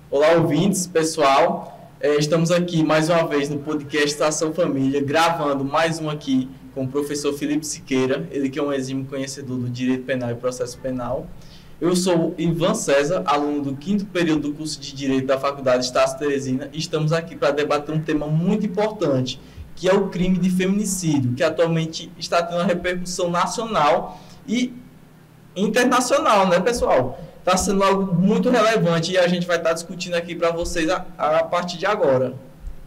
Olá, ouvintes, pessoal. Estamos aqui mais uma vez no podcast Estação Família, gravando mais um aqui com o professor Felipe Siqueira, ele que é um exímio conhecedor do Direito Penal e Processo Penal. Eu sou Ivan César, aluno do 5º período do curso de Direito da Faculdade Estácio Teresina, e estamos aqui para debater um tema muito importante, que é o crime de feminicídio, que atualmente está tendo uma repercussão nacional e internacional, né, pessoal? Está sendo algo muito relevante e a gente vai estar discutindo aqui para vocês a partir de agora.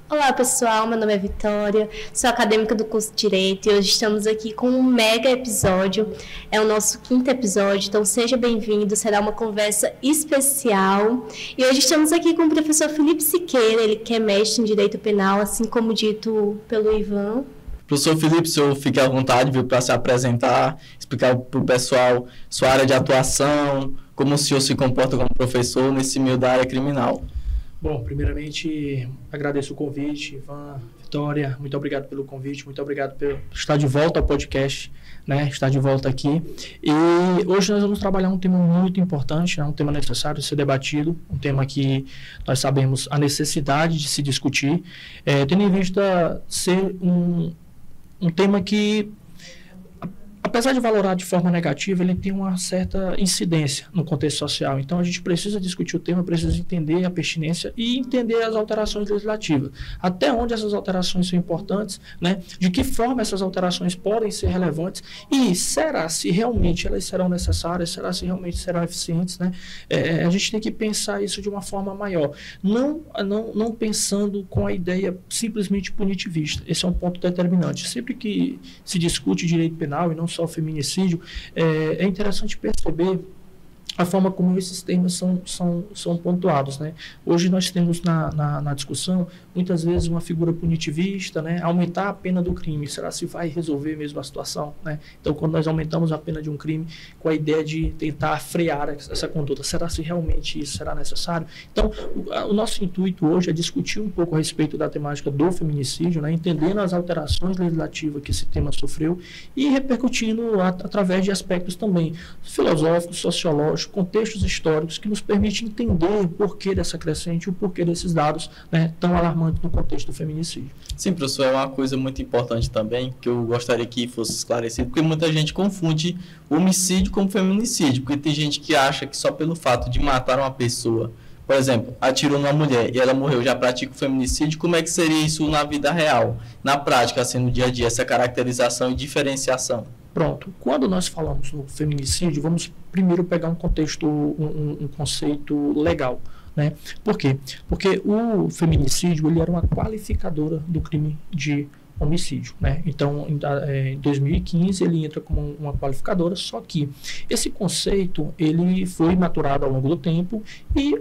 Olá, pessoal, meu nome é Vitória, sou acadêmica do curso de Direito e hoje estamos aqui com um mega episódio, é o nosso 5º episódio, então seja bem-vindo, será uma conversa especial. E hoje estamos aqui com o professor Felipe Siqueira, ele que é mestre em Direito Penal, assim como dito pelo Ivan. Professor Felipe, o senhor fique à vontade, viu, para se apresentar, explicar para o pessoal sua área de atuação, como o senhor se comporta como professor nesse meio da área criminal. Bom, primeiramente, agradeço o convite, Ivan, Vitória, muito obrigado pelo convite, muito obrigado por estar de volta ao podcast, né, estar de volta aqui. E hoje nós vamos trabalhar um tema muito importante, né, um tema necessário de ser debatido, um tema que nós sabemos a necessidade de se discutir, tendo em vista ser um tema que, apesar de valorar de forma negativa, ele tem uma certa incidência no contexto social. Então, a gente precisa discutir o tema, precisa entender a pertinência e entender as alterações legislativas. Até onde essas alterações são importantes, né? De que forma essas alterações podem ser relevantes e será se realmente elas serão necessárias, será se realmente serão eficientes, né? A gente tem que pensar isso de uma forma maior. Não pensando com a ideia simplesmente punitivista. Esse é um ponto determinante. Sempre que se discute direito penal e não só o feminicídio, é interessante perceber a forma como esses temas são pontuados, né? Hoje nós temos na discussão, muitas vezes, uma figura punitivista, né? Aumentar a pena do crime, será se vai resolver mesmo a situação, né? Então, quando nós aumentamos a pena de um crime com a ideia de tentar frear essa conduta, será se realmente isso será necessário? Então, o nosso intuito hoje é discutir um pouco a respeito da temática do feminicídio, né? Entendendo as alterações legislativas que esse tema sofreu e repercutindo através de aspectos também filosóficos, sociológicos, contextos históricos que nos permitem entender o porquê dessa crescente e o porquê desses dados, né, tão alarmantes no contexto do feminicídio. Sim, professor, é uma coisa muito importante também, que eu gostaria que fosse esclarecido, porque muita gente confunde homicídio com feminicídio, porque tem gente que acha que só pelo fato de matar uma pessoa, por exemplo, atirou numa mulher e ela morreu, já pratica o feminicídio, como é que seria isso na vida real, na prática, assim, no dia a dia, essa caracterização e diferenciação? Pronto. Quando nós falamos no feminicídio, vamos primeiro pegar um contexto, um conceito legal, né? Por quê? Porque o feminicídio, ele era uma qualificadora do crime de homicídio, né? Então, em 2015, ele entra como uma qualificadora, só que esse conceito, ele foi maturado ao longo do tempo e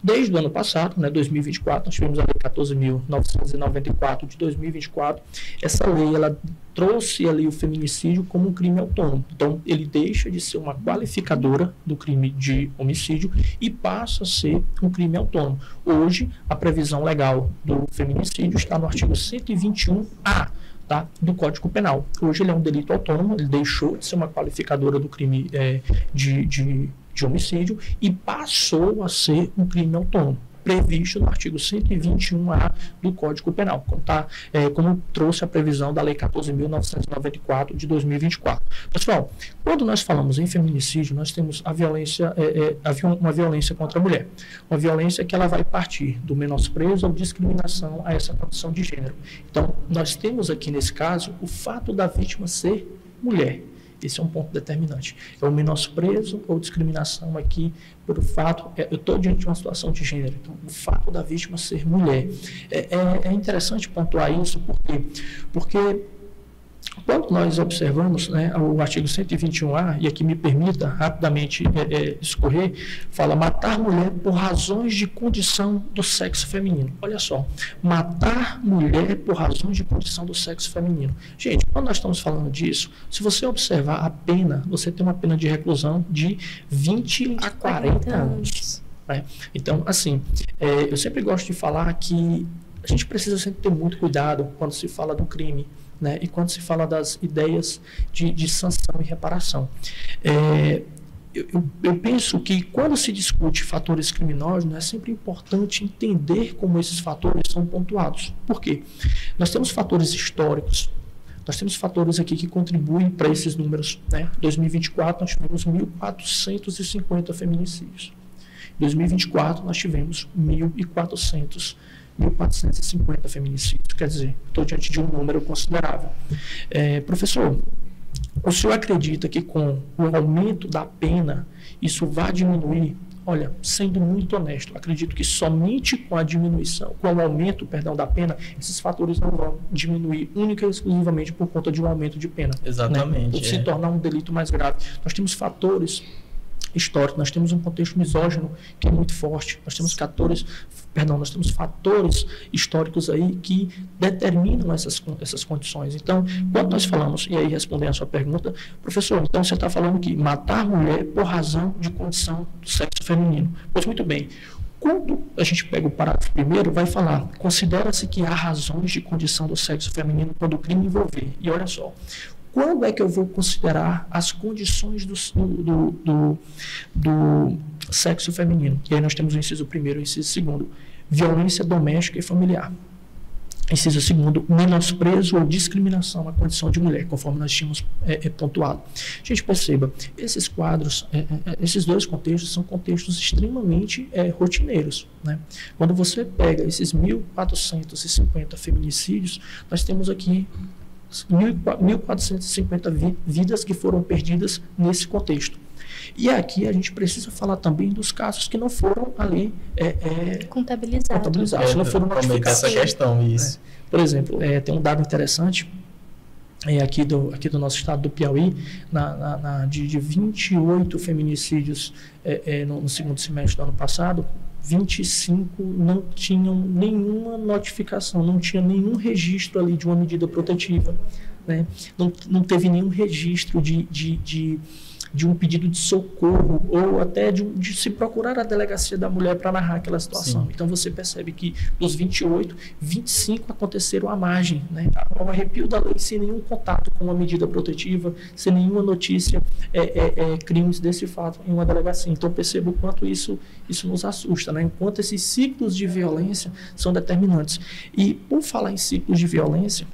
desde o ano passado, né, 2024, nós tivemos a Lei 14.994 de 2024. Essa lei, ela trouxe ali o feminicídio como um crime autônomo. Então, ele deixa de ser uma qualificadora do crime de homicídio e passa a ser um crime autônomo. Hoje, a previsão legal do feminicídio está no artigo 121A, tá, do Código Penal. Hoje ele é um delito autônomo, ele deixou de ser uma qualificadora do crime de homicídio e passou a ser um crime autônomo, previsto no artigo 121A do Código Penal, como trouxe a previsão da Lei 14.994 de 2024. Pessoal, quando nós falamos em feminicídio, nós temos a violência, uma violência contra a mulher, uma violência que ela vai partir do menosprezo ou discriminação a essa condição de gênero. Então, nós temos aqui nesse caso o fato da vítima ser mulher. Esse é um ponto determinante. É o menosprezo ou discriminação aqui por o fato, eu estou diante de uma situação de gênero, então o fato da vítima ser mulher. É interessante pontuar isso, porque quando nós observamos, né, o artigo 121A, e aqui me permita rapidamente escorrer, fala matar mulher por razões de condição do sexo feminino. Olha só, matar mulher por razões de condição do sexo feminino. Gente, quando nós estamos falando disso, se você observar a pena, você tem uma pena de reclusão de 20 a 40 anos. Né? Então, assim, eu sempre gosto de falar que a gente precisa sempre ter muito cuidado quando se fala do crime, né? E quando se fala das ideias de sanção e reparação. eu penso que quando se discute fatores criminógenos, é sempre importante entender como esses fatores são pontuados. Por quê? Nós temos fatores históricos, nós temos fatores aqui que contribuem para esses números. Né? Em 2024, nós tivemos 1.450 feminicídios. Em 2024, nós tivemos 1.450 feminicídios. Quer dizer, estou diante de um número considerável. Professor, o senhor acredita que com o aumento da pena isso vai diminuir? Olha, sendo muito honesto, acredito que somente com a diminuição, com o aumento, da pena, esses fatores não vão diminuir única e exclusivamente por conta de um aumento de pena. Exatamente. Né? Por se tornar um delito mais grave. Nós temos fatores históricos, nós temos um contexto misógino que é muito forte, nós temos fatores históricos aí que determinam essas condições. Então, quando nós falamos, e aí respondendo a sua pergunta, professor, então você está falando que matar a mulher por razão de condição do sexo feminino. Pois muito bem, quando a gente pega o parágrafo primeiro, vai falar, considera-se que há razões de condição do sexo feminino quando o crime envolver. E olha só, quando é que eu vou considerar as condições do sexo feminino? E aí nós temos o inciso primeiro e o inciso segundo. Violência doméstica e familiar. Inciso segundo, menosprezo ou discriminação à condição de mulher, conforme nós tínhamos pontuado. Gente, perceba, esses quadros, esses dois contextos são contextos extremamente rotineiros. Né? Quando você pega esses 1.450 feminicídios, nós temos aqui 1.450 vidas que foram perdidas nesse contexto. E aqui a gente precisa falar também dos casos que não foram ali contabilizados, não foram notificados. Essa questão, isso. Por exemplo, tem um dado interessante aqui do nosso estado do Piauí, de 28 feminicídios no segundo semestre do ano passado, 25 não tinham nenhuma notificação, não tinha nenhum registro ali de uma medida protetiva, né? Não teve nenhum registro de um pedido de socorro ou até de se procurar a delegacia da mulher para narrar aquela situação. Sim. Então você percebe que dos 28, 25 aconteceram à margem, né? Ao arrepio da lei, sem nenhum contato com uma medida protetiva, sem nenhuma notícia, crimes desse fato em uma delegacia. Então perceba o quanto isso nos assusta, né? Enquanto esses ciclos de violência são determinantes. E por falar em ciclos de violência,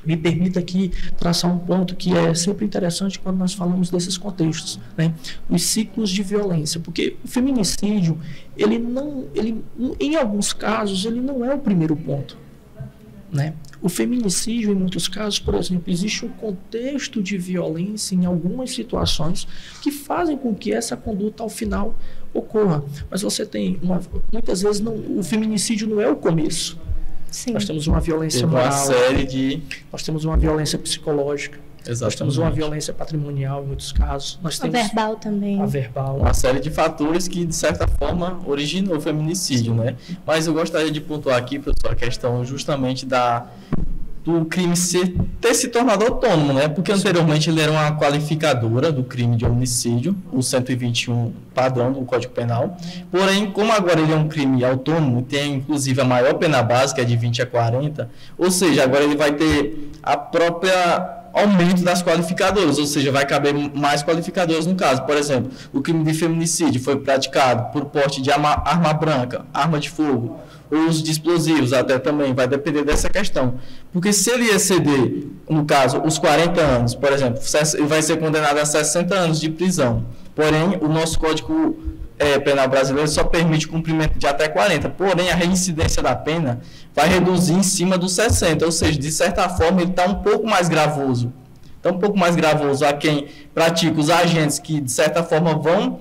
me permita aqui traçar um ponto que é sempre interessante quando nós falamos desses contextos, né? Os ciclos de violência, porque o feminicídio, em alguns casos, ele não é o primeiro ponto, né? O feminicídio, em muitos casos, por exemplo, existe um contexto de violência em algumas situações que fazem com que essa conduta, ao final, ocorra. Mas você tem, muitas vezes, o feminicídio não é o começo. Sim. Nós temos uma violência moral, nós temos uma violência psicológica, exatamente. Nós temos uma violência patrimonial em muitos casos. Nós temos verbal também. A verbal. Uma série de fatores que, de certa forma, originou o feminicídio, né? Mas eu gostaria de pontuar aqui, professor, a questão justamente do crime ter se tornado autônomo, né? Porque anteriormente ele era uma qualificadora do crime de homicídio, o 121 padrão do Código Penal. Porém, como agora ele é um crime autônomo, tem inclusive a maior pena base, que é de 20 a 40, ou seja, agora ele vai ter a própria aumento das qualificadoras, ou seja, vai caber mais qualificadoras no caso. Por exemplo, o crime de feminicídio foi praticado por porte de arma branca, arma de fogo, ou uso de explosivos, até também vai depender dessa questão. Porque se ele exceder, no caso, os 40 anos, por exemplo, ele vai ser condenado a 60 anos de prisão. Porém, o nosso Código Penal brasileiro só permite cumprimento de até 40. Porém, a reincidência da pena vai reduzir em cima dos 60. Ou seja, de certa forma, ele está um pouco mais gravoso. Está um pouco mais gravoso a quem pratica, os agentes que, de certa forma, vão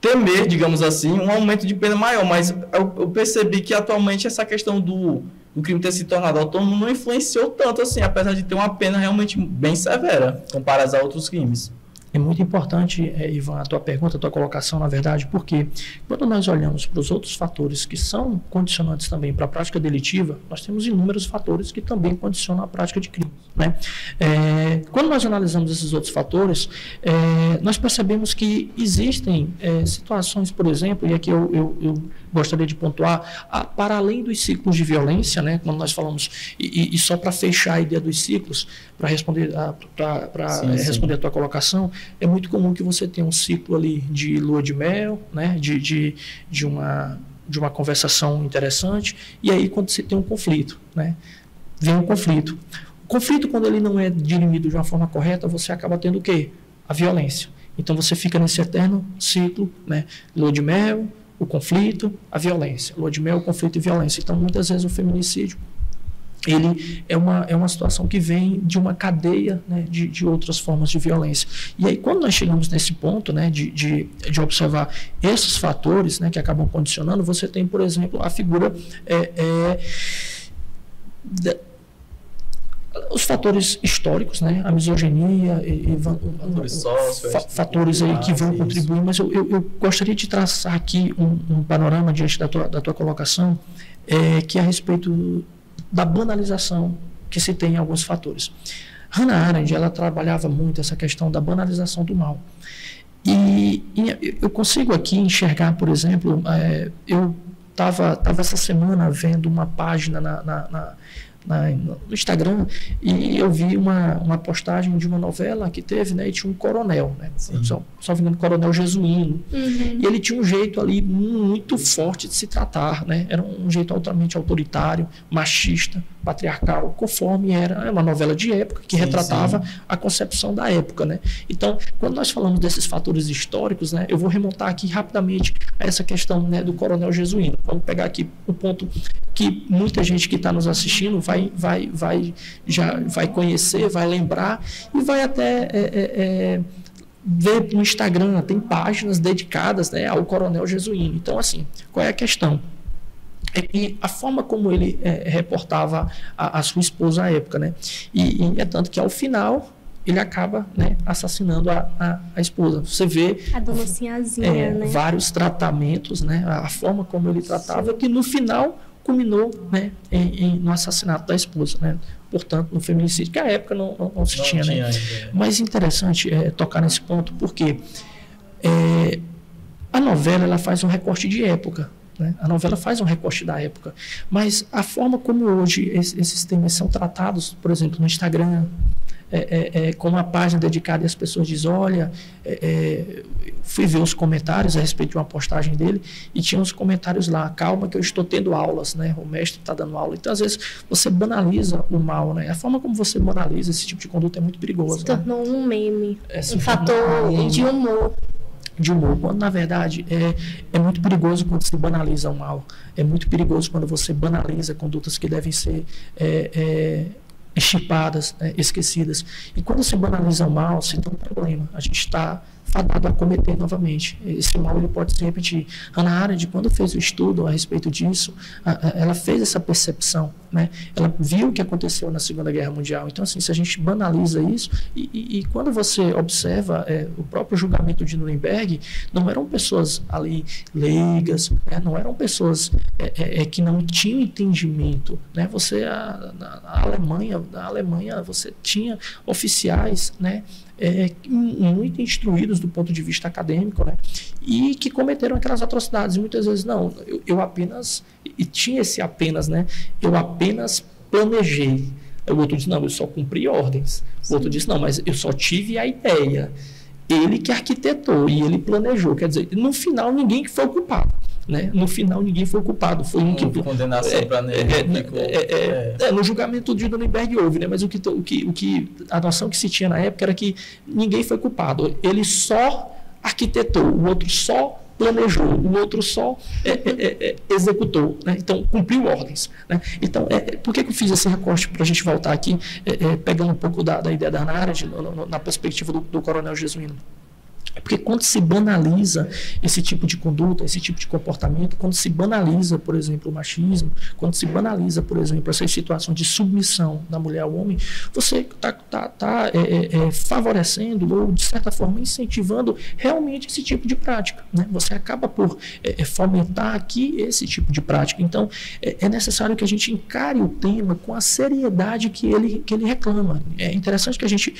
temer, digamos assim, um aumento de pena maior. Mas eu percebi que, atualmente, essa questão do crime ter se tornado autônomo não influenciou tanto assim, apesar de ter uma pena realmente bem severa, comparada a outros crimes. É muito importante, Ivan, a tua pergunta, a tua colocação, na verdade, porque quando nós olhamos para os outros fatores que são condicionantes também para a prática delitiva, nós temos inúmeros fatores que também condicionam a prática de crimes, né? Quando nós analisamos esses outros fatores, nós percebemos que existem situações, por exemplo, e aqui eu gostaria de pontuar, para além dos ciclos de violência, né, quando nós falamos, e só para fechar a ideia dos ciclos, para responder a tua colocação, é muito comum que você tenha um ciclo ali de lua de mel, né? de uma conversação interessante, e aí quando você tem um conflito, né? Vem um conflito. O conflito, quando ele não é dirimido de uma forma correta, você acaba tendo o quê? A violência. Então você fica nesse eterno ciclo, né? Lua de mel, o conflito, a violência. Lua de mel, o conflito e violência. Então muitas vezes o feminicídio, ele é uma situação que vem de uma cadeia, né, de outras formas de violência. E aí, quando nós chegamos nesse ponto, né, de observar esses fatores, né, que acabam condicionando, você tem, por exemplo, a figura os fatores históricos, né, a misoginia e fatores aí que vão contribuir, mas eu gostaria de traçar aqui um panorama diante da tua colocação, que é a respeito da banalização que se tem em alguns fatores. Hannah Arendt, ela trabalhava muito essa questão da banalização do mal. E eu consigo aqui enxergar, por exemplo, eu estava essa semana vendo uma página no Instagram, e eu vi uma postagem de uma novela que teve, né, e tinha um coronel, né, só vendo coronel jesuíno, e ele tinha um jeito ali muito forte de se tratar, né, era um jeito altamente autoritário, machista, patriarcal, conforme era uma novela de época que retratava a concepção da época, né. Então, quando nós falamos desses fatores históricos, né, eu vou remontar aqui rapidamente a essa questão, né, do coronel jesuíno. Vamos pegar aqui o ponto que muita gente que está nos assistindo já vai conhecer, vai lembrar e vai até ver no Instagram, tem páginas dedicadas, né, ao coronel jesuíno. Então, assim, qual é a questão? É que a forma como ele reportava a sua esposa à época, né, e é tanto que ao final ele acaba, né, assassinando a esposa. Você vê a dona Sinhazinha, né? Vários tratamentos, né, a forma como ele tratava, que no final culminou, né, no assassinato da esposa, né? Portanto, no feminicídio, que à época não se tinha, né? Mas interessante tocar nesse ponto, porque a novela ela faz um recorte de época, né? A novela faz um recorte da época, mas a forma como hoje esses temas são tratados, por exemplo, no Instagram, com uma página dedicada e as pessoas dizem, olha, fui ver os comentários a respeito de uma postagem dele e tinha uns comentários lá, calma que eu estou tendo aulas, né? O mestre está dando aula. Então, às vezes, você banaliza o mal, né? A forma como você banaliza esse tipo de conduta é muito perigosa. Se tornou um meme, um fator de humor. De humor, quando na verdade é muito perigoso quando se banaliza o mal. É muito perigoso quando você banaliza condutas que devem ser extirpadas, né, esquecidas. E quando se banaliza o mal, se tem um problema. A gente está fadado a cometer novamente. Esse mal ele pode se repetir. Hannah Arendt, quando fez o estudo a respeito disso, ela fez essa percepção, né? Ela viu o que aconteceu na Segunda Guerra Mundial. Então, assim, se a gente banaliza isso, e quando você observa o próprio julgamento de Nuremberg, não eram pessoas ali leigas, né? Não eram pessoas que não tinham entendimento, né? Você, na Alemanha, você tinha oficiais, né? Muito instruídos do ponto de vista acadêmico, né? E que cometeram aquelas atrocidades. E muitas vezes, não, eu apenas, e tinha esse apenas, né? Eu apenas planejei. O outro disse, não, eu só cumpri ordens. O outro disse, não, mas eu só tive a ideia. Ele que arquitetou e ele planejou. Quer dizer, no final, ninguém que foi o culpado. Né? No final, ninguém foi culpado. Foi um que. Condenação para no julgamento de Nuremberg houve, né? Mas a noção que se tinha na época era que ninguém foi culpado. Ele só arquitetou, o outro só planejou, o outro só executou, né? Então cumpriu ordens, né? Então, por que eu fiz esse recorte para a gente voltar aqui, pegando um pouco da ideia da Hannah Arendt na perspectiva do coronel jesuíno? É porque quando se banaliza esse tipo de conduta, esse tipo de comportamento, quando se banaliza, por exemplo, o machismo, quando se banaliza, por exemplo, essa situação de submissão da mulher ao homem, você está favorecendo ou, de certa forma, incentivando realmente esse tipo de prática, né? Você acaba por fomentar aqui esse tipo de prática. Então, é necessário que a gente encare o tema com a seriedade que ele reclama. É interessante que a gente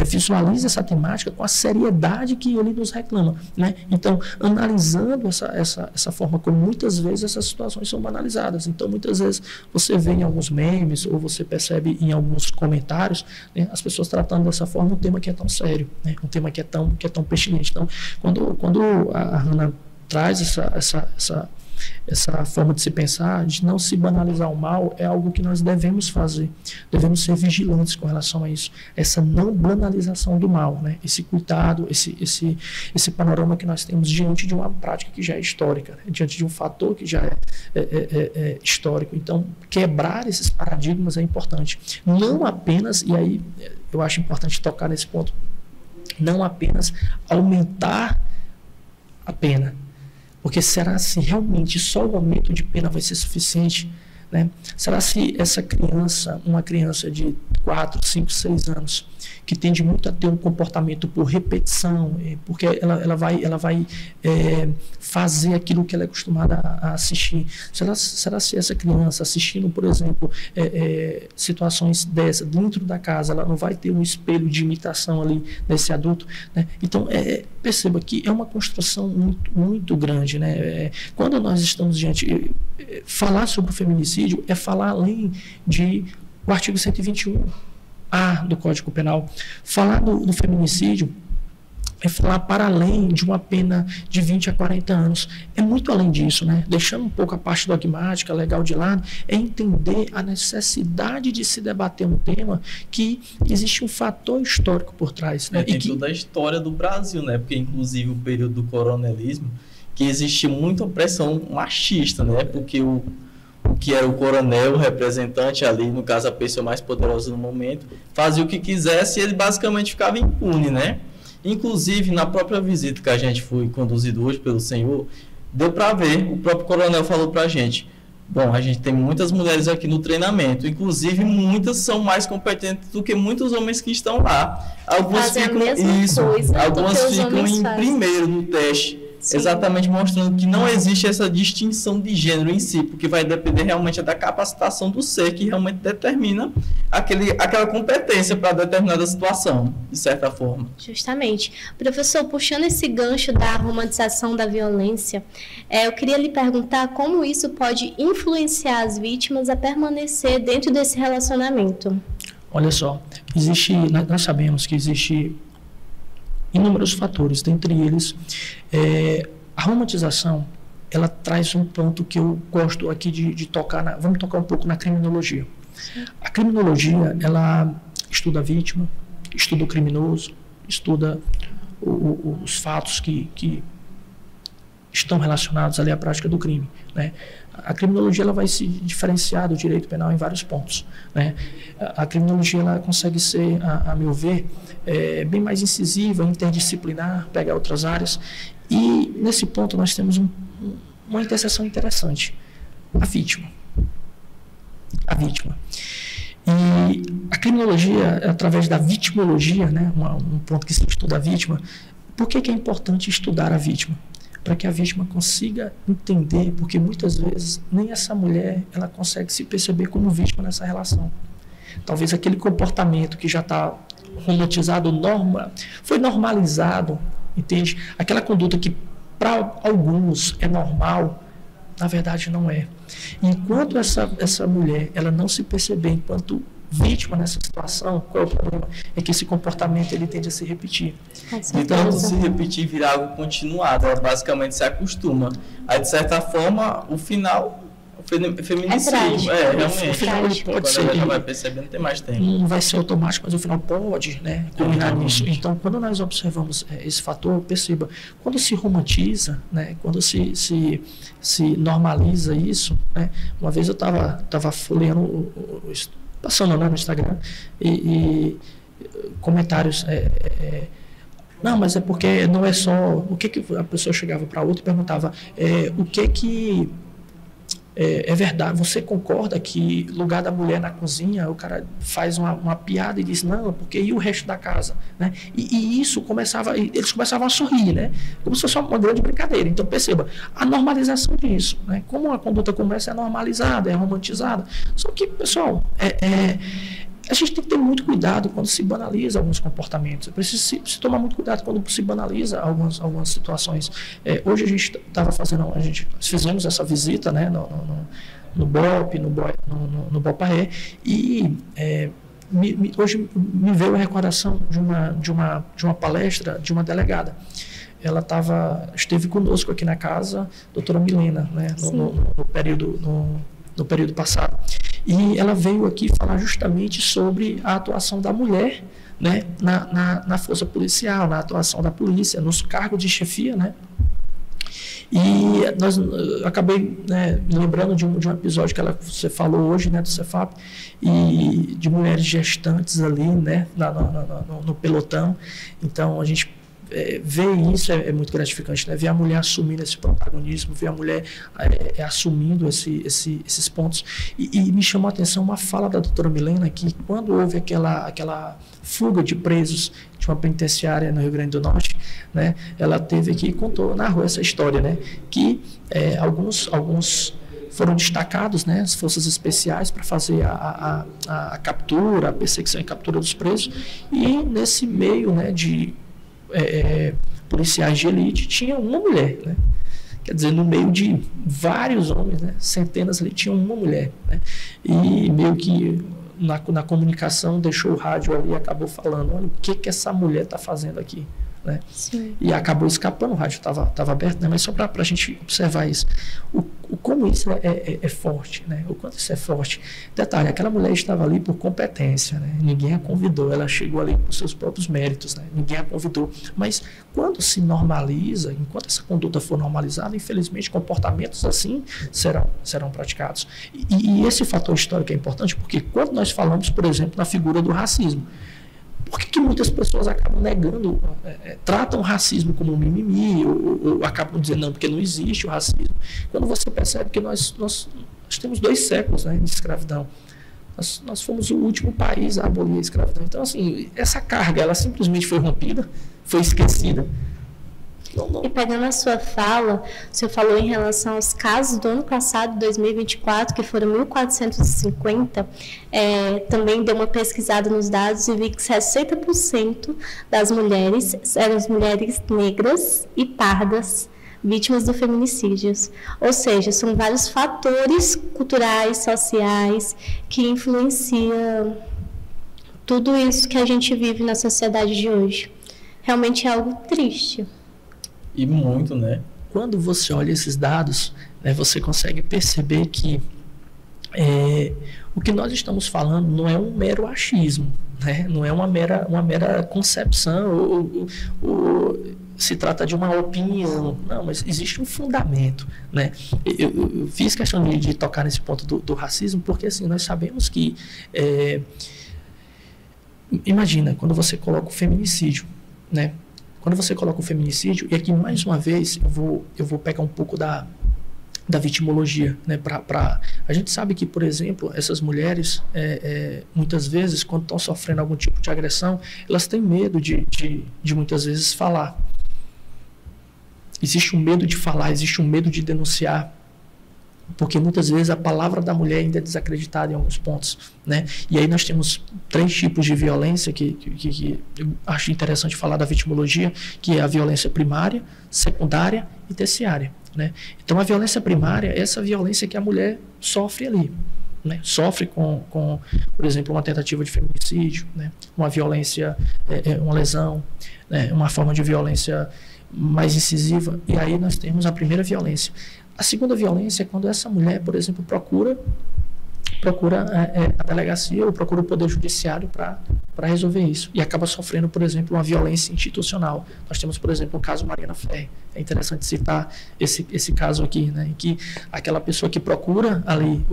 visualize essa temática com a seriedade que aqui, ele nos reclama, né? Então, analisando essa forma como muitas vezes essas situações são banalizadas. Então, muitas vezes você vê em alguns memes ou você percebe em alguns comentários, né, as pessoas tratando dessa forma um tema que é tão sério, né? Um tema que é tão pertinente. Então, quando a Hannah traz essa forma de se pensar, de não se banalizar o mal, é algo que nós devemos fazer. Devemos ser vigilantes com relação a isso. Essa não banalização do mal, né? Esse cuidado, esse panorama que nós temos diante de uma prática que já é histórica, né? Diante de um fator que já é histórico. Então, quebrar esses paradigmas é importante. Não apenas, e aí eu acho importante tocar nesse ponto, não apenas aumentar a pena. Porque será se realmente só o aumento de pena vai ser suficiente? Né? Será se essa criança, uma criança de 4, 5, 6 anos, que tende muito a ter um comportamento por repetição, porque ela vai fazer aquilo que ela é acostumada a assistir. Será se essa criança assistindo, por exemplo, situações dessas dentro da casa, ela não vai ter um espelho de imitação ali desse adulto? Né? Então, perceba que é uma construção muito, muito grande. Né? Quando nós estamos diante... falar sobre o feminicídio é falar além de o artigo 121A do Código Penal. Falar do feminicídio é falar para além de uma pena de 20 a 40 anos. É muito além disso, né? Deixando um pouco a parte dogmática, legal de lado, é entender a necessidade de se debater um tema que existe um fator histórico por trás. Né? Tem toda a história do Brasil, né? Porque inclusive o período do coronelismo, que existia muita opressão machista, né? Porque o que era o coronel, o representante ali, no caso a pessoa mais poderosa no momento, fazia o que quisesse e ele basicamente ficava impune, né? Inclusive, na própria visita que a gente foi conduzido hoje pelo senhor, deu para ver, o próprio coronel falou para a gente, bom, a gente tem muitas mulheres aqui no treinamento, inclusive muitas são mais competentes do que muitos homens que estão lá. Algumas ficam em primeiro no teste. Sim. Exatamente mostrando que não existe essa distinção de gênero em si, porque vai depender realmente da capacitação do ser que realmente determina aquela competência para determinada situação, de certa forma. Justamente. Professor, puxando esse gancho da romantização da violência, eu queria lhe perguntar como isso pode influenciar as vítimas a permanecer dentro desse relacionamento. Olha só, nós sabemos que existe inúmeros fatores, dentre eles a romantização, ela traz um ponto que eu gosto aqui de tocar, vamos tocar um pouco na criminologia. Sim. A criminologia, ela estuda a vítima, estuda o criminoso, estuda os fatos que estão relacionados ali à prática do crime, né? A criminologia ela vai se diferenciar do direito penal em vários pontos, né? A criminologia ela consegue ser, a meu ver, bem mais incisiva, interdisciplinar, pegar outras áreas. E nesse ponto nós temos uma interseção interessante. A vítima. E a criminologia, através da vitimologia, né, um ponto que se estuda a vítima, por que é importante estudar a vítima? Para que a vítima consiga entender, porque muitas vezes nem essa mulher ela consegue se perceber como vítima nessa relação. Talvez aquele comportamento que já está romantizado, foi normalizado, entende? Aquela conduta que para alguns é normal, na verdade não é. Enquanto essa mulher ela não se perceber enquanto vítima nessa situação, qual é o problema? É que esse comportamento ele tende a se repetir. Então, se repetir virar algo continuado, ela basicamente se acostuma. Aí, de certa forma, o final, o feminicídio, realmente. O final ele pode ser. Ela já vai perceber, não tem mais tempo. Não vai ser automático, mas o final pode, né, culminar nisso. Então, quando nós observamos esse fator, perceba, quando se romantiza, né, quando se normaliza isso, né, uma vez eu estava folheando passando lá no Instagram e comentários não, mas é porque não é só o que a pessoa chegava para outra e perguntava o que é verdade, você concorda que lugar da mulher na cozinha, o cara faz uma piada e diz, não, porque e o resto da casa, né? E isso eles começavam a sorrir, né? Como se fosse uma grande brincadeira. Então perceba, a normalização disso, né? Como uma conduta como essa é normalizada, é romantizada. Só que, pessoal, a gente tem que ter muito cuidado quando se banaliza alguns comportamentos. É preciso se tomar muito cuidado quando se banaliza algumas situações. Hoje a gente estava fazendo, nós fizemos essa visita, né, no BOP, no BOPAE, e hoje me veio a recordação de uma palestra de uma delegada. Ela esteve conosco aqui na casa, doutora Milena, né, no período passado. E ela veio aqui falar justamente sobre a atuação da mulher, né, na força policial, na atuação da polícia, nos cargos de chefia, né? E eu acabei, né, me lembrando de um episódio que você falou hoje, né, do Cefap, e de mulheres gestantes ali, né, no pelotão. Então, a gente ver isso é muito gratificante, né? Ver a mulher assumindo esse protagonismo, ver a mulher assumindo esses pontos. E me chamou a atenção uma fala da doutora Milena, que quando houve aquela fuga de presos de uma penitenciária no Rio Grande do Norte, né? Ela teve aqui e narrou essa história, né? Que alguns foram destacados, né, as forças especiais, para fazer a captura, a perseguição e captura dos presos, e nesse meio, né, de policiais de elite, tinha uma mulher, né? Quer dizer, no meio de vários homens, né, centenas ali, tinha uma mulher, né? E meio que na comunicação deixou o rádio ali e acabou falando, olha, o que essa mulher está fazendo aqui, né? Sim. E acabou escapando, o rádio estava aberto, né? Mas só para a gente observar isso, como isso é forte, né? O quanto isso é forte. Detalhe, aquela mulher estava ali por competência, né? Ninguém a convidou, ela chegou ali por seus próprios méritos, né? Ninguém a convidou. Mas quando se normaliza, enquanto essa conduta for normalizada, infelizmente comportamentos assim serão praticados. E esse fator histórico é importante porque quando nós falamos, por exemplo, na figura do racismo, por que muitas pessoas acabam negando, tratam o racismo como um mimimi, ou acabam dizendo não, porque não existe o racismo, quando você percebe que nós temos 2 séculos, né, de escravidão. Nós fomos o último país a abolir a escravidão. Então, assim, essa carga, ela simplesmente foi rompida, foi esquecida. E pegando a sua fala, o senhor falou em relação aos casos do ano passado, 2024, que foram 1.450, também deu uma pesquisada nos dados e vi que 60% das mulheres eram as mulheres negras e pardas vítimas do feminicídio. Ou seja, são vários fatores culturais, sociais, que influenciam tudo isso que a gente vive na sociedade de hoje. Realmente é algo triste. E muito, né? Quando você olha esses dados, né, você consegue perceber que o que nós estamos falando não é um mero achismo, né? Não é uma mera concepção, ou se trata de uma opinião. Não, mas existe um fundamento, né? Eu fiz questão de tocar nesse ponto do racismo, porque assim, nós sabemos que... imagina, quando você coloca o feminicídio, né? Quando você coloca o feminicídio, e aqui mais uma vez eu vou pegar um pouco da vitimologia, né? A gente sabe que, por exemplo, essas mulheres, muitas vezes, quando estão sofrendo algum tipo de agressão, elas têm medo de muitas vezes falar. Existe um medo de falar, existe um medo de denunciar, porque muitas vezes a palavra da mulher ainda é desacreditada em alguns pontos, né? E aí nós temos 3 tipos de violência que eu acho interessante falar da vitimologia, que é a violência primária, secundária e terciária, né? Então a violência primária é essa violência que a mulher sofre ali, né? Sofre com, por exemplo, uma tentativa de feminicídio, né? Uma violência, uma lesão, né? Uma forma de violência mais incisiva, e aí nós temos a primeira violência. A segunda violência é quando essa mulher, por exemplo, procura a delegacia ou procura o Poder Judiciário para resolver isso. E acaba sofrendo, por exemplo, uma violência institucional. Nós temos, por exemplo, o caso Mariana Ferrer. É interessante citar esse caso aqui, né, em que aquela pessoa que procura ali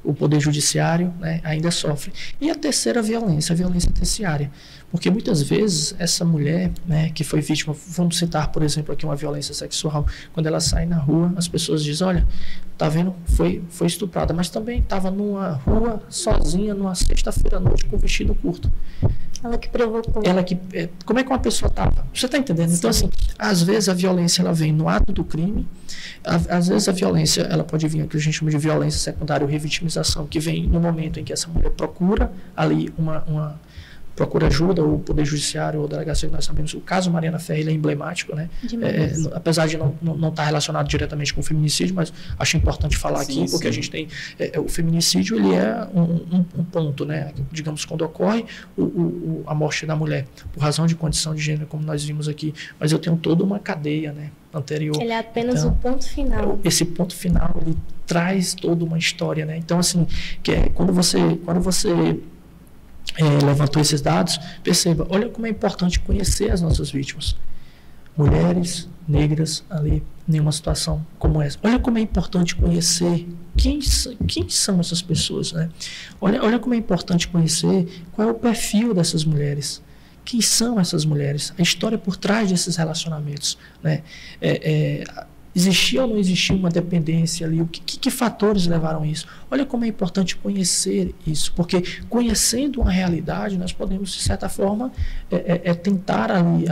o Poder Judiciário, né, ainda sofre. E a terceira violência, a violência terciária. Porque muitas vezes essa mulher, né, que foi vítima, vamos citar, por exemplo, aqui uma violência sexual, quando ela sai na rua, as pessoas dizem, olha, tá vendo, foi estuprada, mas também estava numa rua sozinha, numa sexta-feira à noite, com vestido curto. Ela que provocou. Como é que uma pessoa estava? Você está entendendo? Sim. Então, assim, às vezes a violência ela vem no ato do crime, às vezes a violência ela pode vir, o que a gente chama de violência secundária ou revitimização, que vem no momento em que essa mulher procura ali procura ajuda, ou o Poder Judiciário, ou a delegacia, que nós sabemos. O caso Mariana Ferrer, ele é emblemático, né? Apesar de não estar relacionado diretamente com o feminicídio, mas acho importante falar aqui, porque a gente tem... o feminicídio, ele é um ponto, né? Digamos, quando ocorre a morte da mulher, por razão de condição de gênero, como nós vimos aqui, mas eu tenho toda uma cadeia, né? Anterior. Ele é apenas o ponto final. Esse ponto final, ele traz toda uma história, né? Então, assim, quando você levantou esses dados, perceba, olha como é importante conhecer as nossas vítimas. Mulheres negras ali, em uma situação como essa. Olha como é importante conhecer quem são essas pessoas, né? Olha como é importante conhecer qual é o perfil dessas mulheres. Quem são essas mulheres? A história por trás desses relacionamentos, né? Existia ou não existia uma dependência ali? Que fatores levaram a isso? Olha como é importante conhecer isso, porque conhecendo uma realidade, nós podemos, de certa forma, tentar ali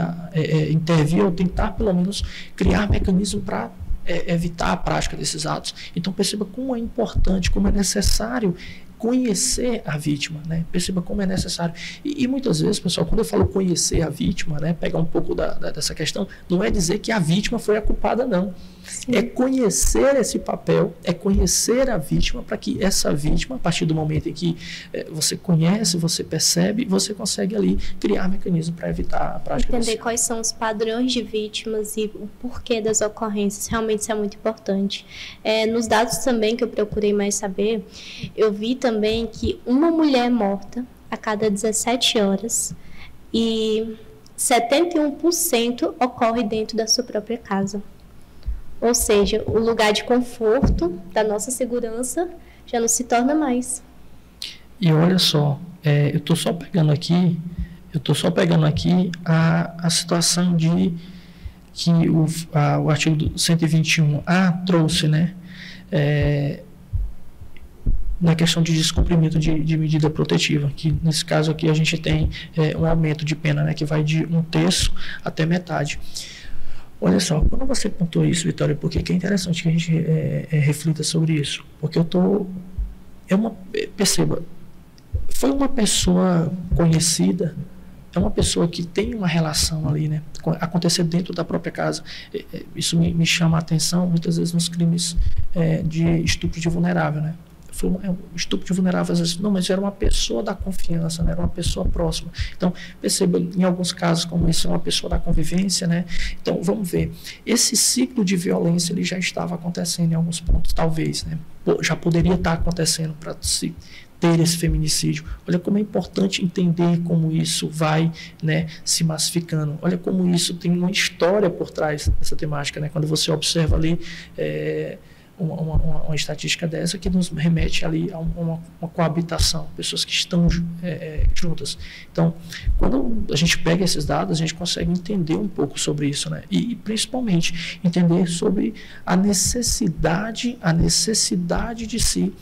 intervir, ou tentar, pelo menos, criar mecanismos para evitar a prática desses atos. Então, perceba como é importante, como é necessário conhecer a vítima, né? Perceba como é necessário. E muitas vezes, pessoal, quando eu falo conhecer a vítima, né, pegar um pouco dessa questão, não é dizer que a vítima foi a culpada, não. Sim. É conhecer esse papel, é conhecer a vítima, para que essa vítima, a partir do momento em que você conhece, você percebe, você consegue ali criar mecanismos para evitar a prática. Entender quais são os padrões de vítimas e o porquê das ocorrências, realmente isso é muito importante. Nos dados também que eu procurei mais saber, eu vi também que uma mulher morta a cada 17 horas e 71% ocorre dentro da sua própria casa. Ou seja, o lugar de conforto da nossa segurança já não se torna mais. E olha só, eu estou só pegando aqui a situação de que o artigo 121A trouxe, né? Na questão de descumprimento de medida protetiva, que nesse caso aqui a gente tem um aumento de pena, né, que vai de 1/3 até metade. Olha só, quando você pontuou isso, Vitória, porque é interessante que a gente reflita sobre isso, porque perceba, foi uma pessoa conhecida, é uma pessoa que tem uma relação ali, né, acontecer dentro da própria casa. Isso me chama a atenção muitas vezes nos crimes de estupro de vulnerável, né? Foi um estupro de vulnerável, às vezes, não, mas era uma pessoa da confiança, né? Era uma pessoa próxima. Então, perceba, em alguns casos como esse, é uma pessoa da convivência, né? Então, vamos ver, esse ciclo de violência, ele já estava acontecendo em alguns pontos, talvez, né? Já poderia estar acontecendo para se ter esse feminicídio. Olha como é importante entender como isso vai, né, se massificando. Olha como isso tem uma história por trás dessa temática, né? Quando você observa ali uma estatística dessa que nos remete ali a uma coabitação, pessoas que estão juntas. Então, quando a gente pega esses dados, a gente consegue entender um pouco sobre isso, né? E principalmente entender sobre a necessidade de se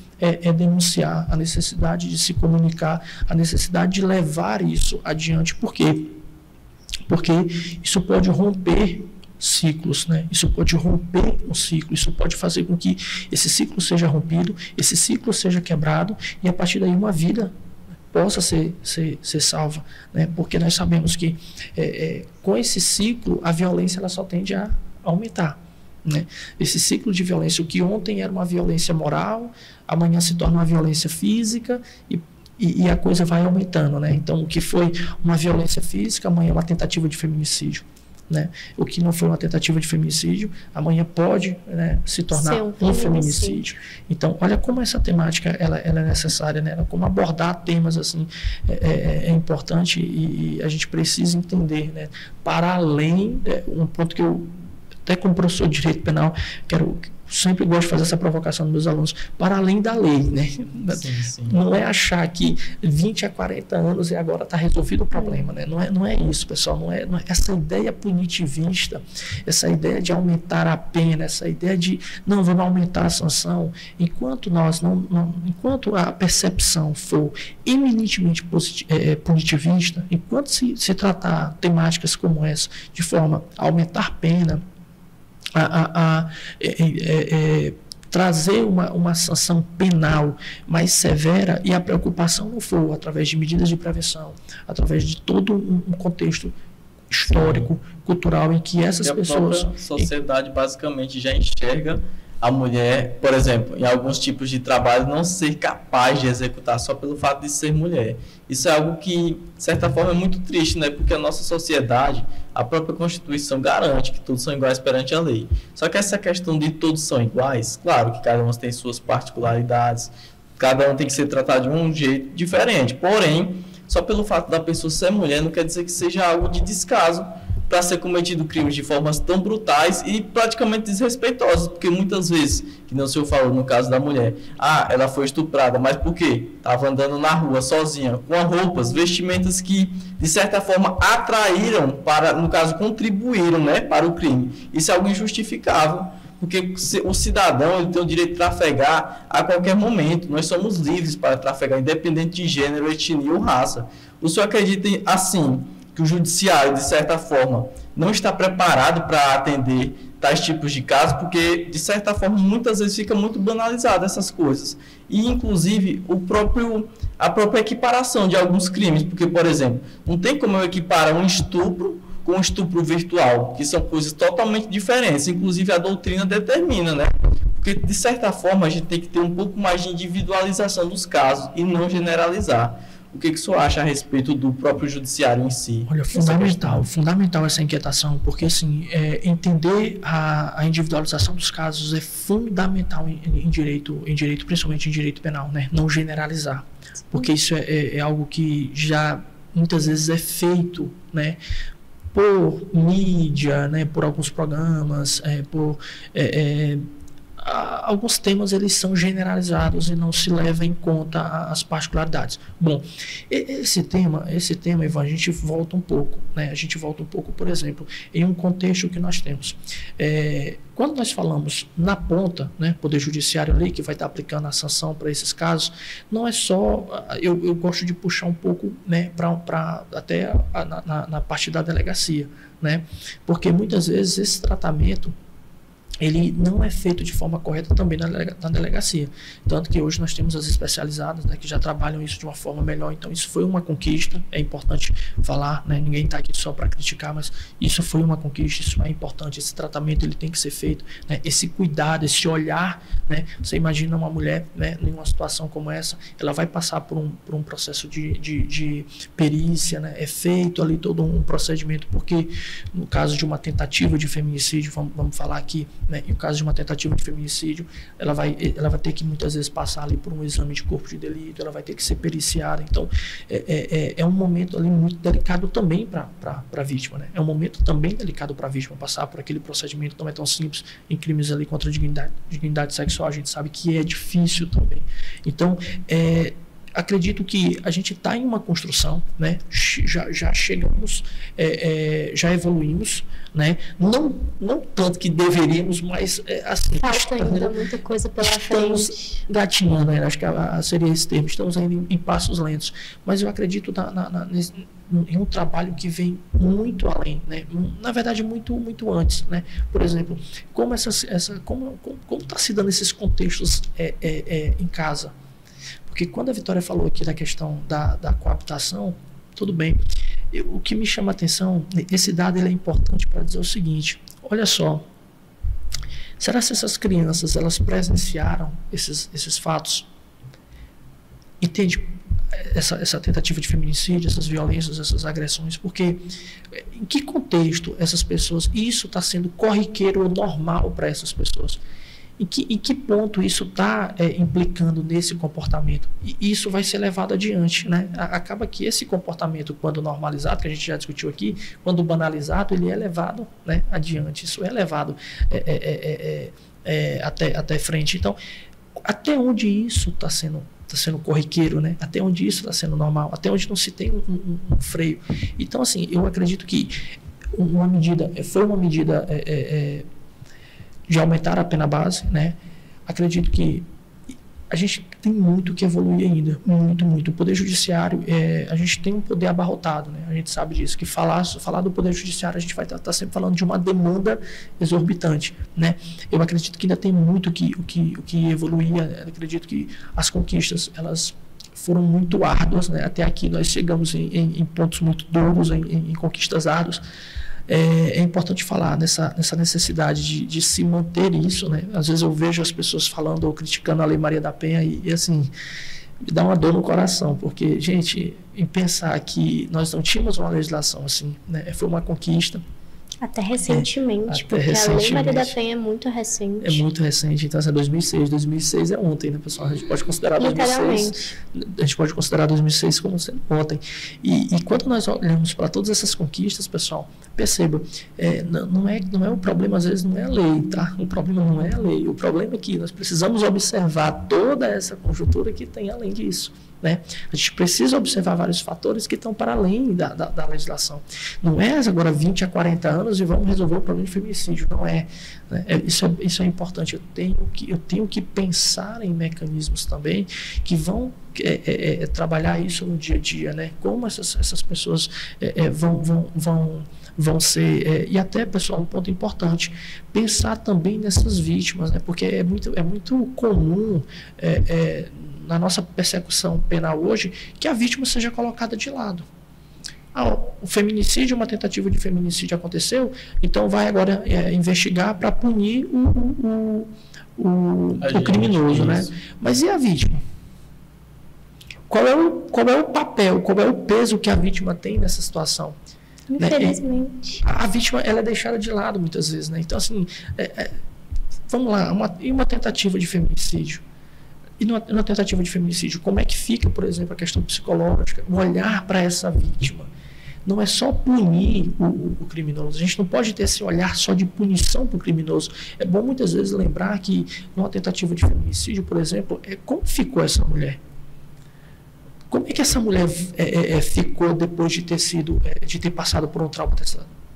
denunciar, a necessidade de se comunicar, a necessidade de levar isso adiante. Por quê? Porque isso pode romper ciclos, né? Isso pode romper um ciclo, isso pode fazer com que esse ciclo seja rompido, esse ciclo seja quebrado e a partir daí uma vida possa ser salva, né? Porque nós sabemos que com esse ciclo a violência ela só tende a aumentar, né? Esse ciclo de violência, o que ontem era uma violência moral, amanhã se torna uma violência física e a coisa vai aumentando, né? Então o que foi uma violência física, amanhã é uma tentativa de feminicídio, né? O que não foi uma tentativa de feminicídio, amanhã pode, né, se tornar um feminicídio. Então, olha como essa temática ela é necessária, né? Como abordar temas assim é importante e a gente precisa entender, né? Para além, um ponto que eu, até como professor de direito penal, quero sempre gosto de fazer essa provocação dos meus alunos, para além da lei, né? Sim. Não é achar que 20 a 40 anos e agora está resolvido o problema, né? Não é isso, pessoal. Não é essa ideia punitivista, essa ideia de aumentar a pena, essa ideia de não, vamos aumentar a sanção, enquanto enquanto a percepção for eminentemente punitivista, enquanto se tratar temáticas como essa de forma a aumentar pena, trazer uma sanção penal mais severa, e a preocupação não for através de medidas de prevenção, através de todo um contexto histórico, cultural, em que essas pessoas... A sociedade basicamente já enxerga a mulher, por exemplo, em alguns tipos de trabalho, não ser capaz de executar só pelo fato de ser mulher. Isso é algo que, de certa forma, é muito triste, né? Porque a nossa sociedade, a própria Constituição garante que todos são iguais perante a lei. Só que essa questão de todos são iguais, claro que cada um tem suas particularidades, cada um tem que ser tratado de um jeito diferente. Porém, só pelo fato da pessoa ser mulher não quer dizer que seja algo de descaso para ser cometido crimes de formas tão brutais e praticamente desrespeitosas, porque muitas vezes, que não o senhor falou no caso da mulher, ela foi estuprada, mas por quê? Estava andando na rua sozinha, com roupas, vestimentas que, de certa forma, atraíram para, no caso, contribuíram, né, para o crime. Isso é algo injustificável, porque o cidadão ele tem o direito de trafegar a qualquer momento. Nós somos livres para trafegar, independente de gênero, etnia ou raça. O senhor acredita, assim, que o judiciário, de certa forma, não está preparado para atender tais tipos de casos, porque, de certa forma, muitas vezes fica muito banalizado essas coisas. E, inclusive, a própria equiparação de alguns crimes, porque, por exemplo, não tem como eu equiparar um estupro com um estupro virtual, que são coisas totalmente diferentes. Inclusive, a doutrina determina, né? Porque, de certa forma, a gente tem que ter um pouco mais de individualização dos casos e não generalizar. O que o senhor acha a respeito do próprio judiciário em si? Olha, fundamental essa inquietação, porque assim, entender a individualização dos casos é fundamental em direito, principalmente em direito penal, né? Não generalizar, porque isso é algo que já muitas vezes é feito, né? Por mídia, né? Por alguns programas, alguns temas eles são generalizados e não se leva em conta as particularidades. Bom, esse tema, Ivan, a gente volta um pouco, né? A gente volta um pouco, por exemplo, em um contexto que nós temos. Quando nós falamos na ponta, né, Poder Judiciário ali, que vai estar aplicando a sanção para esses casos, não é só, eu gosto de puxar um pouco, né, até na parte da delegacia, né? Porque muitas vezes esse tratamento ele não é feito de forma correta também na delegacia. Tanto que hoje nós temos as especializadas, né, que já trabalham isso de uma forma melhor. Então, isso foi uma conquista. É importante falar, né, ninguém está aqui só para criticar, mas isso foi uma conquista, isso é importante. Esse tratamento ele tem que ser feito, né, esse cuidado, esse olhar. Né, você imagina uma mulher, né, em uma situação como essa, ela vai passar por um processo de perícia, né, é feito ali todo um procedimento, porque no caso de uma tentativa de feminicídio, vamos falar aqui, né, em caso de uma tentativa de feminicídio, ela vai ter que muitas vezes passar ali por um exame de corpo de delito, ela vai ter que ser periciada. Então, é um momento ali muito delicado também para a vítima. Né? É um momento também delicado para a vítima passar por aquele procedimento, não é tão simples em crimes ali contra a dignidade sexual, a gente sabe que é difícil também. Então, acredito que a gente está em uma construção, né? Já chegamos, já evoluímos, né? Não tanto que deveríamos, mas assim, falta ainda muita coisa pela frente. Gatinhando, né? Acho que seria esse termo. Estamos ainda em passos lentos, mas eu acredito em um trabalho que vem muito além, né? Na verdade muito muito antes, né? Por exemplo, como está se dando esses contextos em casa. Porque quando a Vitória falou aqui da questão da coabitação, tudo bem. O que me chama a atenção, esse dado ele é importante para dizer o seguinte, olha só, será que essas crianças elas presenciaram esses fatos? Entende? Essa tentativa de feminicídio, essas violências, essas agressões, porque em que contexto essas pessoas, isso está sendo corriqueiro ou normal para essas pessoas? Em que ponto isso está implicando nesse comportamento? E isso vai ser levado adiante, né? Acaba que esse comportamento, quando normalizado, que a gente já discutiu aqui, quando banalizado, ele é levado, né, adiante. Isso é levado até frente. Então, até onde isso está sendo corriqueiro, né? Até onde isso está sendo normal, até onde não se tem um freio. Então, assim, eu acredito que foi uma medida de aumentar a pena base, né? Acredito que a gente tem muito que evoluir ainda, muito. O Poder Judiciário, a gente tem um poder abarrotado, né? A gente sabe disso, que falar do Poder Judiciário, a gente vai estar sempre falando de uma demanda exorbitante, né? Eu acredito que ainda tem muito o que evoluir, acredito que as conquistas, elas foram muito árduas, né? Até aqui nós chegamos em pontos muito duros, em conquistas árduas. É importante falar nessa necessidade de se manter isso, né? Às vezes eu vejo as pessoas falando ou criticando a Lei Maria da Penha e assim, me dá uma dor no coração, porque, gente, em pensar que nós não tínhamos uma legislação assim, né? Foi uma conquista. Até recentemente, porque a Lei Maria da Penha é muito recente. É muito recente, então é 2006. 2006 é ontem, né, pessoal? A gente pode considerar 2006. A gente pode considerar 2006 como sendo ontem. E quando nós olhamos para todas essas conquistas, pessoal, perceba, não é o problema, às vezes não é a lei, tá? O problema não é a lei. O problema é que nós precisamos observar toda essa conjuntura que tem além disso, né? A gente precisa observar vários fatores que estão para além da legislação. Não é agora 20 a 40 anos e vamos resolver o problema de feminicídio. Não é. Né? Isso é importante. Eu tenho que pensar em mecanismos também que vão trabalhar isso no dia a dia, né? Como essas pessoas vão ser... e até, pessoal, um ponto importante, pensar também nessas vítimas, né? Porque é muito comum... na nossa persecução penal hoje, que a vítima seja colocada de lado. O feminicídio, uma tentativa de feminicídio aconteceu, então vai agora investigar para punir o criminoso, né? Mas e a vítima? Qual é o papel, qual é o peso que a vítima tem nessa situação? Infelizmente. Né? A vítima, ela é deixada de lado muitas vezes, né? Então, assim, vamos lá, uma tentativa de feminicídio. E na tentativa de feminicídio, como é que fica, por exemplo, a questão psicológica, o olhar para essa vítima? Não é só punir o criminoso, a gente não pode ter esse olhar só de punição para o criminoso. É bom muitas vezes lembrar que numa tentativa de feminicídio, por exemplo, como ficou essa mulher? Como é que essa mulher ficou depois de ter passado por um trauma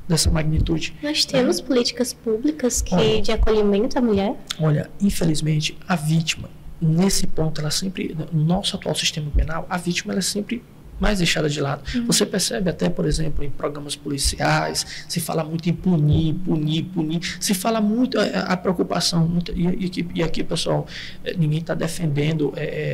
dessa magnitude? Nós temos políticas públicas de acolhimento à mulher? Olha, infelizmente, a vítima, nesse ponto, ela sempre, no nosso atual sistema penal, a vítima ela é sempre mais deixada de lado. Você percebe até, por exemplo, em programas policiais, se fala muito em punir, se fala muito a preocupação, e aqui, pessoal, ninguém está defendendo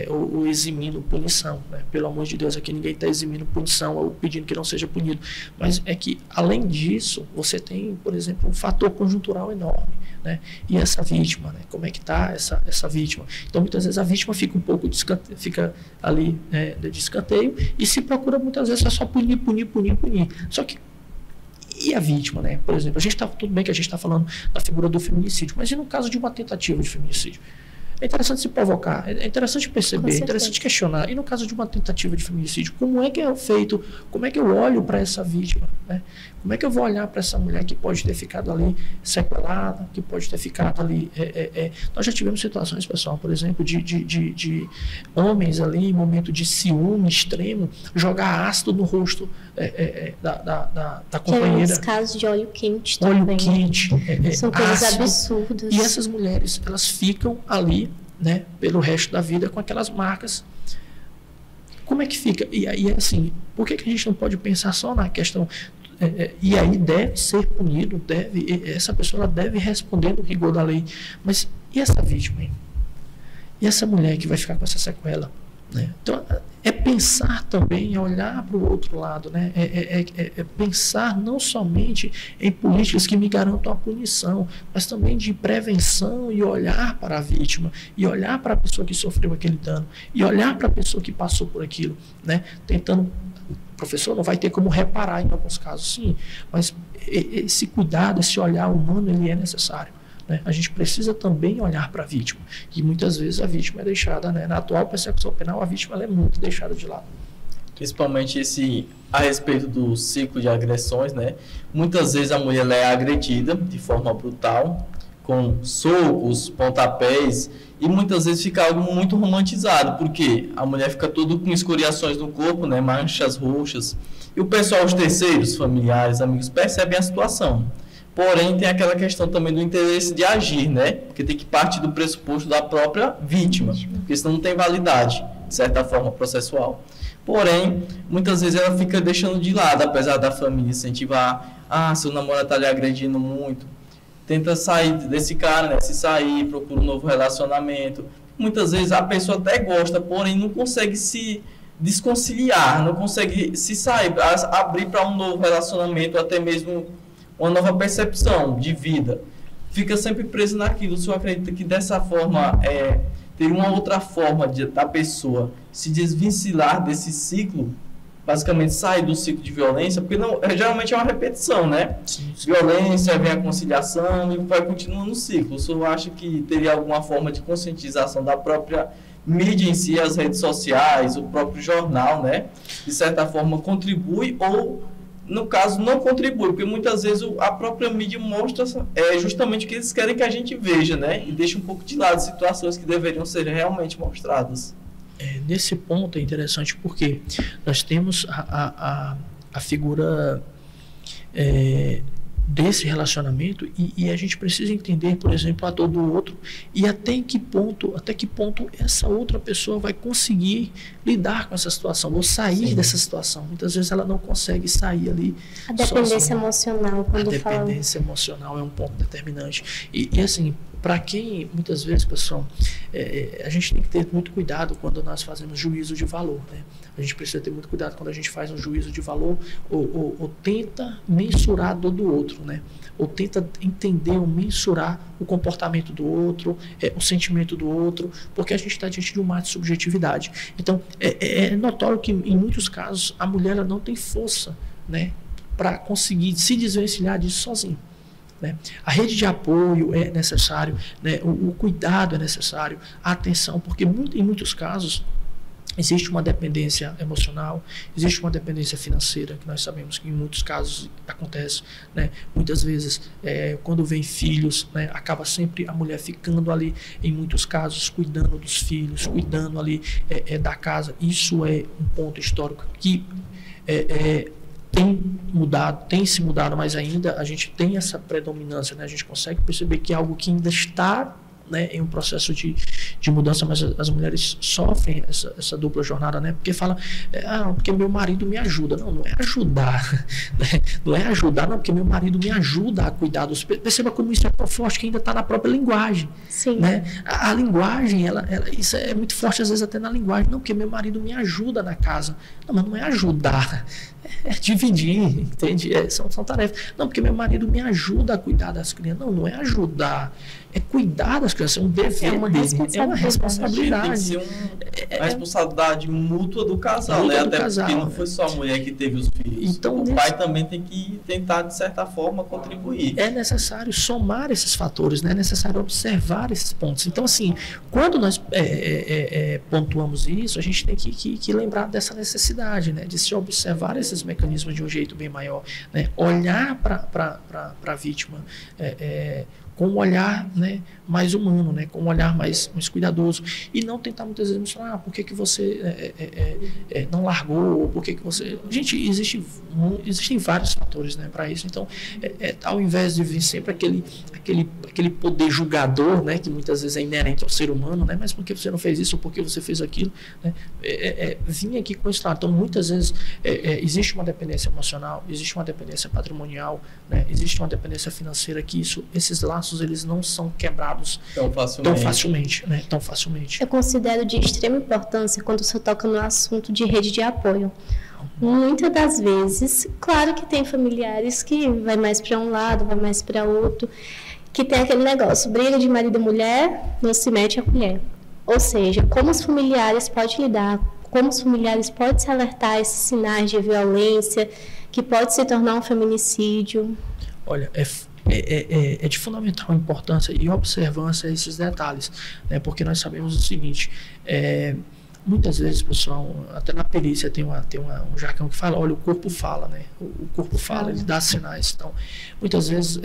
ou eximindo punição, né? Pelo amor de Deus, aqui ninguém está eximindo punição ou pedindo que não seja punido, mas é que, além disso, você tem, por exemplo, um fator conjuntural enorme, né? E essa vítima, né? Como é que está essa vítima? Então, muitas vezes a vítima fica um pouco fica ali de escanteio e se procura muitas vezes só punir. Só que, e a vítima, né? Por exemplo, tudo bem que a gente está falando da figura do feminicídio, mas e no caso de uma tentativa de feminicídio? É interessante se provocar, é interessante perceber, é interessante questionar. E no caso de uma tentativa de feminicídio, como é que é feito, como é que eu olho para essa vítima, né? Como é que eu vou olhar para essa mulher que pode ter ficado ali sequelada, que pode ter ficado ali... Nós já tivemos situações, pessoal, por exemplo, de homens ali em momento de ciúme extremo, jogar ácido no rosto da companheira. Tem casos de óleo quente também. Óleo quente. São coisas ácido, absurdas. E essas mulheres, elas ficam ali, né, pelo resto da vida com aquelas marcas. Como é que fica? E aí, assim, por que a gente não pode pensar só na questão... e aí deve ser punido, essa pessoa deve responder no rigor da lei. Mas e essa vítima, hein? E essa mulher que vai ficar com essa sequela? Né? Então, é pensar também, é olhar para o outro lado, né? É pensar não somente em políticas que me garantam a punição, mas também de prevenção e olhar para a vítima, e olhar para a pessoa que sofreu aquele dano, e olhar para a pessoa que passou por aquilo, né? Tentando... O professor não vai ter como reparar em alguns casos, sim, mas esse cuidado, esse olhar humano, ele é necessário. né? A gente precisa também olhar para a vítima. E muitas vezes a vítima é deixada, né? Na atual persecução penal, a vítima ela é muito deixada de lado. Principalmente a respeito do ciclo de agressões, né? Muitas vezes a mulher ela é agredida de forma brutal, com socos, pontapés, e muitas vezes fica algo muito romantizado, porque a mulher fica toda com escoriações no corpo, né? Manchas roxas, e o pessoal, os terceiros, familiares, amigos, percebem a situação. Porém, tem aquela questão também do interesse de agir, né? Porque tem que partir do pressuposto da própria vítima, porque senão não tem validade, de certa forma, processual. Porém, muitas vezes ela fica deixando de lado, apesar da família incentivar, seu namorado está lhe agredindo muito, tenta sair desse cara, né? Se sair, procura um novo relacionamento. Muitas vezes a pessoa até gosta, porém não consegue se desconciliar, não consegue se sair, abrir para um novo relacionamento, até mesmo uma nova percepção de vida. Fica sempre preso naquilo. O senhor acredita que dessa forma tem uma outra forma da pessoa se desvencilhar desse ciclo, basicamente sair do ciclo de violência, porque geralmente é uma repetição, né? Sim. Violência, vem a conciliação e vai continuando no ciclo. O senhor acha que teria alguma forma de conscientização da própria mídia em si, as redes sociais, o próprio jornal, né? De certa forma contribui ou, no caso, não contribui, porque muitas vezes a própria mídia mostra justamente o que eles querem que a gente veja, né? E deixa um pouco de lado situações que deveriam ser realmente mostradas. Nesse ponto é interessante porque nós temos a figura desse relacionamento e a gente precisa entender, por exemplo, a dor do outro e até que ponto essa outra pessoa vai conseguir lidar com essa situação ou sair dessa situação. Muitas vezes ela não consegue sair ali. A dependência emocional. A dependência emocional é um ponto determinante. E assim, para quem, muitas vezes, pessoal, a gente tem que ter muito cuidado quando nós fazemos juízo de valor, né? A gente precisa ter muito cuidado quando a gente faz um juízo de valor ou tenta mensurar a dor do outro, né? Ou tenta entender ou mensurar o comportamento do outro, o sentimento do outro, porque a gente está diante de um mar de subjetividade. Então, é notório que, em muitos casos, a mulher ela não tem força, né, para conseguir se desvencilhar disso sozinha. Né? A rede de apoio é necessário, né? O cuidado é necessário, a atenção, porque em muitos casos existe uma dependência emocional, existe uma dependência financeira, que nós sabemos que em muitos casos acontece, né? Muitas vezes, quando vem filhos, né, acaba sempre a mulher ficando ali, em muitos casos, cuidando dos filhos, cuidando ali da casa. Isso é um ponto histórico que tem se mudado, mas ainda a gente tem essa predominância, né? A gente consegue perceber que é algo que ainda está, né, em um processo de mudança, mas as mulheres sofrem essa dupla jornada, né? Porque fala, porque meu marido me ajuda. Não é ajudar, né? Não é ajudar, não, porque meu marido me ajuda a cuidar dos... Perceba como isso é tão forte que ainda está na própria linguagem. Sim. Né? A linguagem, isso é muito forte às vezes até na linguagem. Não, porque meu marido me ajuda na casa. Não, mas não é ajudar, é dividir, entende? São tarefas. Não, porque meu marido me ajuda a cuidar das crianças. Não é ajudar, é cuidar das crianças, é um dever, é uma responsabilidade. Tem que ser uma responsabilidade mútua do casal, né? Até porque não foi só a mulher que teve os filhos. Então, o pai também tem que tentar, de certa forma, contribuir. É necessário somar esses fatores, né? É necessário observar esses pontos. Então, assim, quando nós pontuamos isso, a gente tem que lembrar dessa necessidade, né? De se observar esses mecanismos de um jeito bem maior, né? Olhar para a vítima com um olhar, né, mais humano, né, com um olhar mais cuidadoso, e não tentar muitas vezes mostrar por que você não largou, ou por que você... Gente, existem vários fatores, né, para isso. Então, ao invés de vir sempre aquele poder julgador, né, que muitas vezes é inerente ao ser humano, né, mas por que você não fez isso, ou por que você fez aquilo, né, vim aqui com isso lá. Então, muitas vezes existe uma dependência emocional, existe uma dependência patrimonial, né, existe uma dependência financeira, que esses laços eles não são quebrados tão facilmente, né? Tão facilmente. Eu considero de extrema importância quando você toca no assunto de rede de apoio. Muitas das vezes, claro que tem familiares que vai mais para um lado, vai mais para outro, que tem aquele negócio, briga de marido e mulher, não se mete a colher. Ou seja, como os familiares podem lidar, como os familiares podem se alertar a esses sinais de violência, que pode se tornar um feminicídio. Olha, é de fundamental importância e observância a esses detalhes, né? Porque nós sabemos o seguinte, muitas vezes, pessoal, até na perícia tem um jargão que fala, olha, o corpo fala, né? O corpo fala, ele dá sinais. Então, muitas vezes,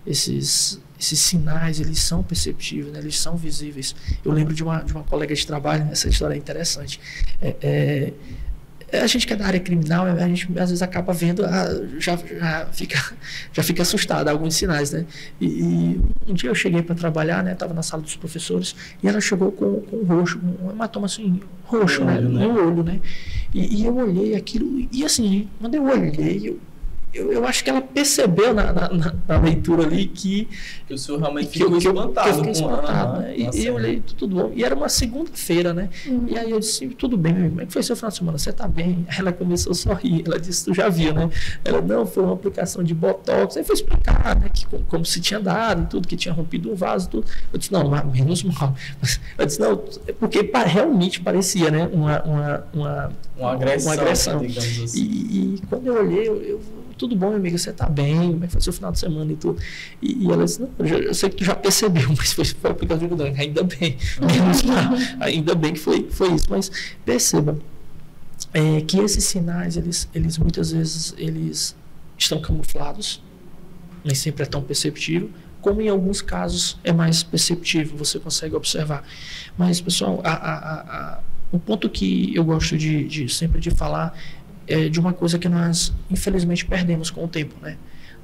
esses sinais, eles são perceptíveis, né? Eles são visíveis. Eu lembro de uma colega de trabalho, essa história é interessante. A gente que é da área criminal, a gente às vezes acaba vendo, já fica assustado, alguns sinais, né? E um dia eu cheguei para trabalhar, né? Estava na sala dos professores e ela chegou com um roxo, um hematoma assim, roxo, né? No olho, né? E eu olhei aquilo e assim, quando eu olhei, eu acho que ela percebeu na leitura ali que o senhor realmente ficou espantado. Eu fiquei espantado, né? E eu olhei, tudo bom. E era uma segunda-feira, né? E aí eu disse, tudo bem, meu irmão, como é que foi seu final de semana? Você tá bem? Aí ela começou a sorrir. Ela disse, tu já viu, né? Ela, não, foi uma aplicação de botox. Aí foi explicar, né? Que, como se tinha dado e tudo, que tinha rompido um vaso e tudo. Eu disse, não, menos mal. Eu disse, não, porque realmente parecia, né? Uma agressão. Digamos assim. E quando eu olhei, tudo bom, minha amiga, você tá bem? Como é que foi seu final de semana e tudo? E ela disse, não, eu sei que tu já percebeu, mas foi aplicativo do ainda bem. Ainda bem que foi isso. Mas perceba que esses sinais, eles muitas vezes eles estão camuflados, nem sempre é tão perceptível, como em alguns casos é mais perceptível, você consegue observar. Mas, pessoal, um ponto que eu gosto sempre de falar é de uma coisa que nós, infelizmente, perdemos com o tempo, né?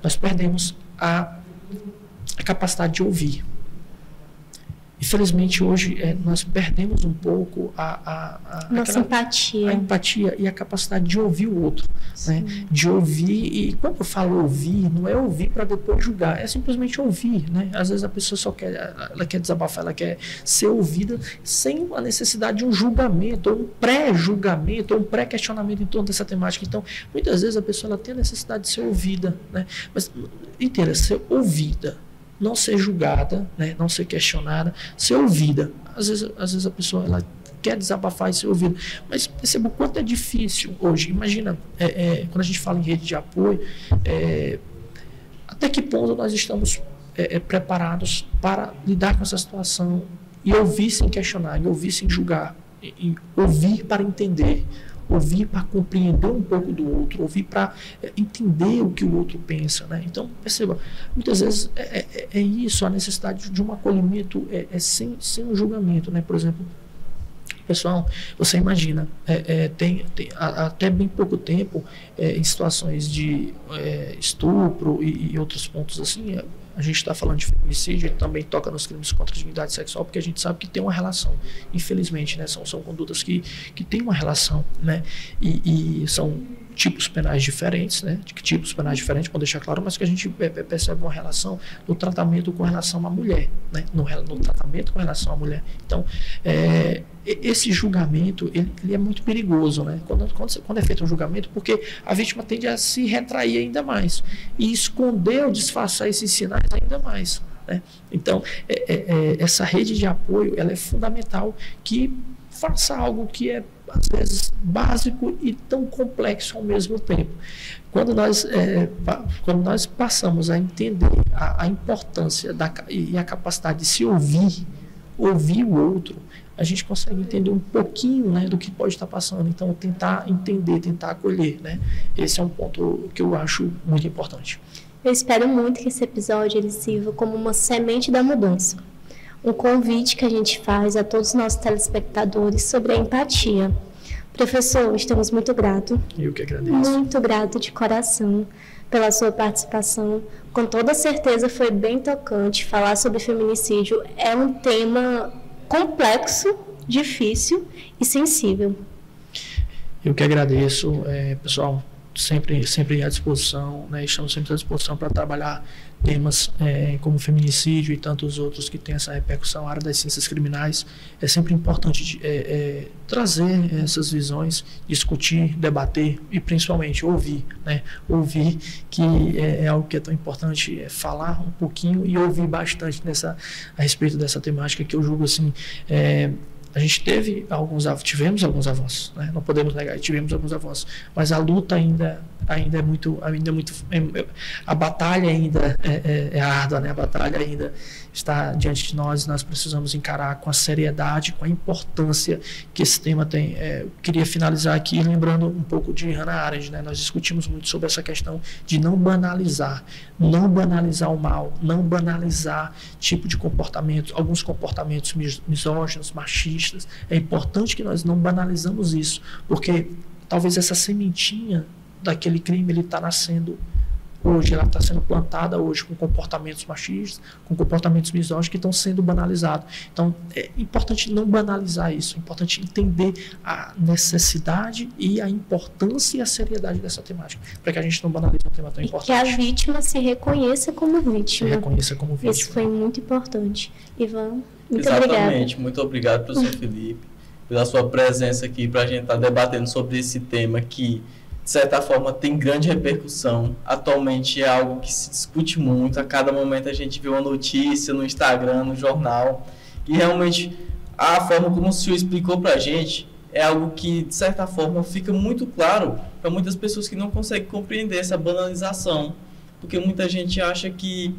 Nós perdemos a capacidade de ouvir. Infelizmente, hoje, nós perdemos um pouco nossa empatia. A empatia e a capacidade de ouvir o outro. Né? De ouvir, e quando eu falo ouvir, não é ouvir para depois julgar, é simplesmente ouvir. Né? Às vezes a pessoa ela quer desabafar, ela quer ser ouvida sem a necessidade de um julgamento, ou um pré-julgamento, ou um pré-questionamento em torno dessa temática. Então, muitas vezes a pessoa ela tem a necessidade de ser ouvida, né? Mas inteira, ser ouvida. Não ser julgada, né? Não ser questionada, ser ouvida. Às vezes a pessoa ela quer desabafar e ser ouvida. Mas perceba o quanto é difícil hoje. Imagina, quando a gente fala em rede de apoio, até que ponto nós estamos preparados para lidar com essa situação e ouvir sem questionar, e ouvir sem julgar, e ouvir para entender. Ouvir para compreender um pouco do outro, ouvir para entender o que o outro pensa, né? Então, perceba, muitas vezes é isso, a necessidade de um acolhimento sem um julgamento, né? Por exemplo, pessoal, você imagina, tem até bem pouco tempo, em situações de estupro e outros pontos assim, a gente está falando de feminicídio e também toca nos crimes contra a dignidade sexual, porque a gente sabe que tem uma relação, infelizmente, né? São condutas que têm uma relação, né? E são tipos penais diferentes, né? Tipos penais diferentes, para deixar claro, mas que a gente percebe uma relação no tratamento com relação à mulher, né? No tratamento com relação à mulher. Então, esse julgamento, ele é muito perigoso, né? Quando é feito um julgamento, porque a vítima tende a se retrair ainda mais e esconder ou disfarçar esses sinais ainda mais, né? Então, essa rede de apoio, ela é fundamental que faça algo que é, às vezes, básico e tão complexo ao mesmo tempo. Quando nós passamos a entender a importância e a capacidade de se ouvir o outro, a gente consegue entender um pouquinho, né, do que pode estar passando. Então, tentar entender, tentar acolher, né? Esse é um ponto que eu acho muito importante. Eu espero muito que esse episódio ele sirva como uma semente da mudança. Um convite que a gente faz a todos os nossos telespectadores sobre a empatia. Professor, estamos muito gratos. Eu que agradeço. Muito grato de coração pela sua participação. Com toda certeza foi bem tocante. Falar sobre feminicídio é um tema complexo, difícil e sensível. Eu que agradeço, pessoal, sempre à disposição, né? Estamos sempre à disposição para trabalhar temas como feminicídio e tantos outros que têm essa repercussão. A área das ciências criminais é sempre importante trazer essas visões, discutir, debater e principalmente ouvir, né? Ouvir, que é algo que é tão importante, falar um pouquinho e ouvir bastante a respeito dessa temática, que eu julgo assim, a gente tivemos alguns avanços, né? Não podemos negar, tivemos alguns avanços, mas a luta ainda é muito, a batalha ainda é árdua, né? A batalha ainda está diante de nós, nós precisamos encarar com a seriedade, com a importância que esse tema tem. Eu queria finalizar aqui lembrando um pouco de Hannah Arendt, né? Nós discutimos muito sobre essa questão de não banalizar o mal, não banalizar tipo de comportamento, alguns comportamentos misóginos, machistas. É importante que nós não banalizamos isso, porque talvez essa sementinha daquele crime ele está nascendo hoje, ela está sendo plantada hoje com comportamentos machistas, com comportamentos misóginos que estão sendo banalizados. Então, é importante não banalizar isso, é importante entender a necessidade e a importância e a seriedade dessa temática, para que a gente não banalize um tema tão importante. Que a vítima se reconheça como vítima. Isso foi muito importante. Ivan, muito obrigada. Exatamente, muito obrigado, professor Felipe, pela sua presença aqui, para a gente estar debatendo sobre esse tema que, de certa forma, tem grande repercussão. Atualmente é algo que se discute muito. A cada momento a gente vê uma notícia no Instagram, no jornal. E realmente a forma como o senhor explicou para a gente é algo que, de certa forma, fica muito claro para muitas pessoas que não conseguem compreender essa banalização. Porque muita gente acha que,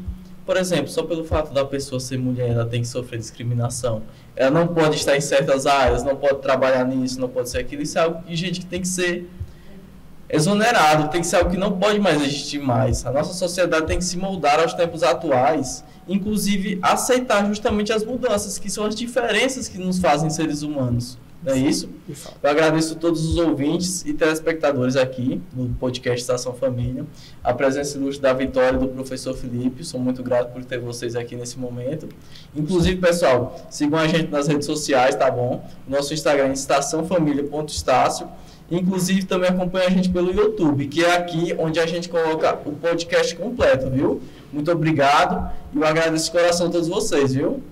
por exemplo, só pelo fato da pessoa ser mulher, ela tem que sofrer discriminação. Ela não pode estar em certas áreas, não pode trabalhar nisso, não pode ser aquilo. Isso é algo que, gente, que tem que ser exonerado, tem que ser algo que não pode mais existir mais. A nossa sociedade tem que se moldar aos tempos atuais, inclusive aceitar justamente as mudanças, que são as diferenças que nos fazem seres humanos. Não é isso? Eu agradeço a todos os ouvintes e telespectadores aqui no podcast Estação Família, a presença ilustre da Vitória e do professor Felipe. Sou muito grato por ter vocês aqui nesse momento. Inclusive, pessoal, sigam a gente nas redes sociais, tá bom? Nosso Instagram é estaçãofamilia.estácio. Inclusive, também acompanha a gente pelo YouTube, que é aqui onde a gente coloca o podcast completo, viu? Muito obrigado e eu agradeço de coração a todos vocês, viu?